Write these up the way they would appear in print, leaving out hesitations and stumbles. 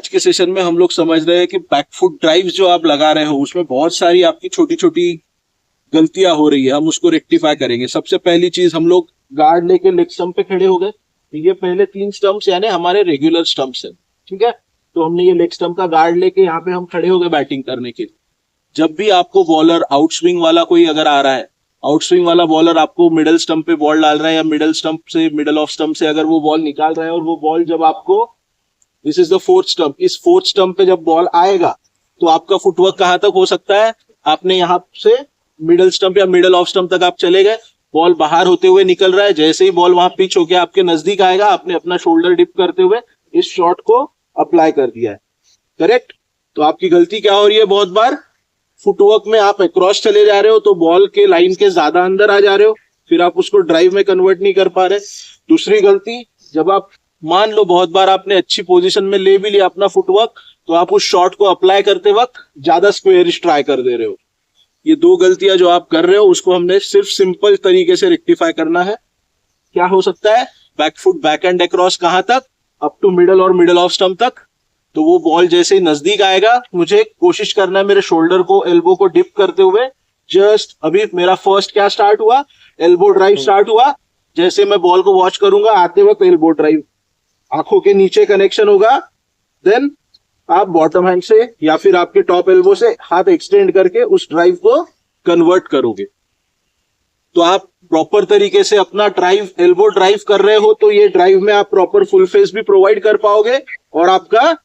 आज के सेशन में हम लोग समझ रहे हैं कि बैकफुट ड्राइव जो आप लगा रहे हो उसमें बहुत सारी आपकी छोटी छोटी गलतियां हो रही है, हम उसको रेक्टिफाई करेंगे। सबसे पहली चीज, हम लोग गार्ड लेके लेग स्टंप पे खड़े हो गए। ये पहले 3 स्टंप्स यानी हमारे रेगुलर स्टंप्स है, ठीक है। तो हमने ये लेग स्टंप का गार्ड लेके यहाँ पे हम खड़े हो गए बैटिंग करने के लिए। जब भी आपको बॉलर आउटस्विंग वाला कोई अगर आ रहा है, आउटस्विंग वाला बॉलर आपको मिडल स्टंप पे बॉल डाल रहा है या मिडल स्टंप से, मिडल ऑफ स्टंप से अगर वो बॉल निकाल रहा है और वो बॉल जब आपको, this is the 4th stump, इस 4th स्टंप पे जब बॉल आएगा तो आपका फुटवर्क कहां तक हो सकता है? आपने यहाँ से मिडल स्टंप या मिडल ऑफ स्टंप तक आप चले गए, बॉल बाहर होते हुए निकल रहा है, जैसे ही बॉल वहां पिच होके आपके नजदीक आएगा, आपने अपना शोल्डर डिप करते हुए इस शॉट को अप्लाई कर दिया है, करेक्ट। तो आपकी गलती क्या हो रही है? बहुत बार फुटवर्क में आप अक्रॉस चले जा रहे हो तो बॉल के लाइन के ज्यादा अंदर आ जा रहे हो, फिर आप उसको ड्राइव में कन्वर्ट नहीं कर पा रहे। दूसरी गलती, जब आप मान लो बहुत बार आपने अच्छी पोजीशन में ले भी लिया अपना फुटवर्क, तो आप उस शॉट को अप्लाई करते वक्त ज्यादा स्क्वेयरिश ट्राई कर दे रहे हो। ये 2 गलतियां जो आप कर रहे हो उसको हमने सिर्फ सिंपल तरीके से रेक्टिफाई करना है। क्या हो सकता है? बैकफुट बैक एंड अक्रॉस कहां तक? अप टू मिडल और मिडल ऑफ स्टंप तक। तो वो बॉल जैसे ही नजदीक आएगा, मुझे कोशिश करना है मेरे शोल्डर को, एल्बो को डिप करते हुए, जस्ट अभी मेरा फर्स्ट क्या स्टार्ट हुआ? एल्बो ड्राइव स्टार्ट हुआ। जैसे मैं बॉल को वॉच करूंगा आते वक्त एल्बो ड्राइव, आंखों के नीचे कनेक्शन होगा, देन आप बॉटम हैंड से या फिर आपके टॉप एल्बो से हाथ एक्सटेंड करके उस ड्राइव को कन्वर्ट करोगे। तो आप प्रॉपर तरीके से अपना ड्राइव, एल्बो ड्राइव कर रहे हो तो ये ड्राइव में आप प्रॉपर फुल फेस भी प्रोवाइड कर पाओगे और आपका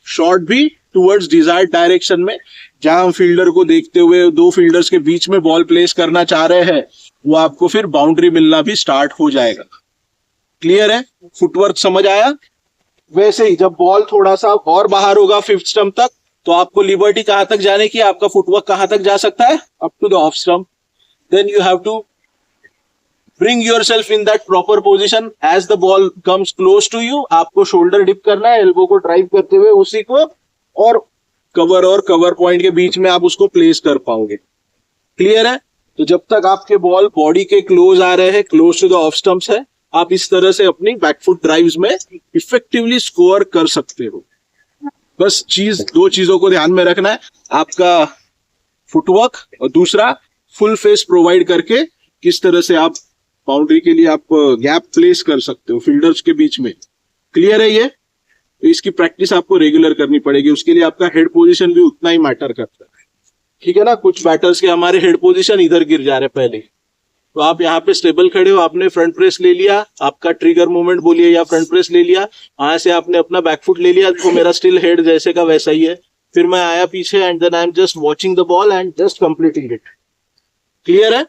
शॉट भी टुवर्ड्स डिजायर्ड डायरेक्शन में, जहां हम फील्डर को देखते हुए 2 फील्डर्स के बीच में बॉल प्लेस करना चाह रहे हैं, वो आपको फिर बाउंड्री मिलना भी स्टार्ट हो जाएगा। क्लियर है? फुटवर्क समझ आया? वैसे ही जब बॉल थोड़ा सा और बाहर होगा 5th स्टंप तक, तो आपको लिबर्टी कहां तक जाने की, आपका फुटवर्क कहां तक जा सकता है? Up to the off stump. Then you have to bring yourself in that proper position as the ball comes close to you। आपको शोल्डर डिप करना है, एल्बो को ड्राइव करते हुए उसी को, और कवर पॉइंट के बीच में आप उसको प्लेस कर पाओगे। क्लियर है? तो जब तक आपके बॉल बॉडी के क्लोज आ रहे हैं, close to the off stumps है, आप इस तरह से अपनी बैकफुट ड्राइव्स में इफेक्टिवली स्कोर कर सकते हो। बस 2 चीजों को ध्यान में रखना है, आपका फुटवर्क और दूसरा फुल फेस प्रोवाइड करके किस तरह से आप बाउंड्री के लिए आप गैप प्लेस कर सकते हो फील्डर्स के बीच में। क्लियर है ये? तो इसकी प्रैक्टिस आपको रेगुलर करनी पड़ेगी। उसके लिए आपका हेड पोजीशन भी उतना ही मैटर करता है, ठीक है ना। कुछ बैटर्स के हमारे हेड पोजीशन इधर गिर जा रहे पहले, तो आप यहाँ पे स्टेबल खड़े हो, आपने फ्रंट प्रेस ले लिया, आपका ट्रिगर मूवमेंट बोलिए या फ्रंट प्रेस ले लिया, वहां से आपने अपना बैकफुट ले लिया, तो मेरा स्टिल हेड जैसे का वैसा ही है। फिर मैं आया पीछे and then I am just watching the ball and just completing it. Clear है?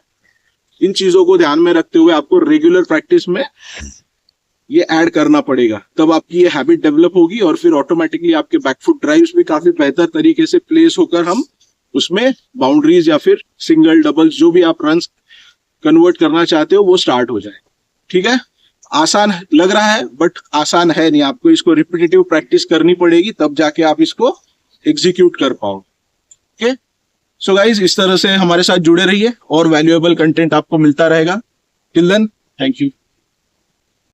इन चीजों को ध्यान में रखते हुए आपको रेगुलर प्रैक्टिस में ये ऐड करना पड़ेगा, तब आपकी ये हैबिट डेवलप होगी और फिर ऑटोमेटिकली आपके बैकफुट ड्राइव्स भी काफी बेहतर तरीके से प्लेस होकर हम उसमें बाउंड्रीज या फिर सिंगल डबल्स जो भी आप रन्स कन्वर्ट करना चाहते हो वो स्टार्ट हो जाए। ठीक है? आसान लग रहा है बट आसान है नहीं, आपको इसको रिपीटेटिव प्रैक्टिस करनी पड़ेगी, तब जाके आप इसको एग्जीक्यूट कर पाओगे। ओके, सो गाइज इस तरह से हमारे साथ जुड़े रहिए और वैल्यूएबल कंटेंट आपको मिलता रहेगा। Till then, thank you.